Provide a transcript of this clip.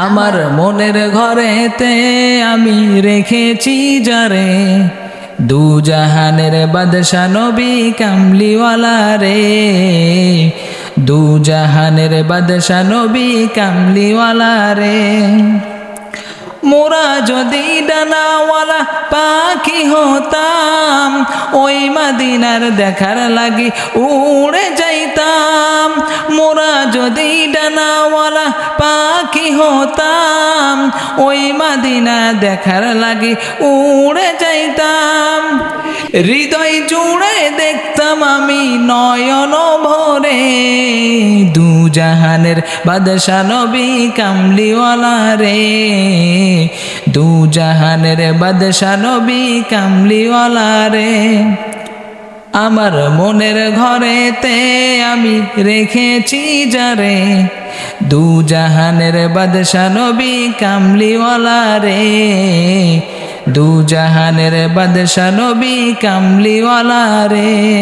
আমার মনের ঘরেতে আমি রেখেছি যারে, দু জাহানের বাদশা নবী কামলিওয়ালা রে, দু জাহানের বাদশা নবী কামলিওয়ালা রে। মোরা যদি ডানাওয়ালা পাখি হতাম, ওই মদিনার দেখার লাগি উড়ে যাইতাম। মোরা যদি ডানাওয়ালা পাখি হতাম, ওই মদিনা দেখার লাগি উড়ে যাইতাম। হৃদয় জুড়ে দেখতাম আমি নয়ন ভরে, দু জাহানের বাদশা নবী কামলিওয়ালা রে, দু জাহানের বাদশা নবী কামলিওয়ালা রে। আমার মনের ঘরেতে আমি রেখেছি যারে, দু জাহানের বাদশা নবী কামলিওয়ালা রে, দু জাহানের বাদশা নবী কামলিওয়ালা রে।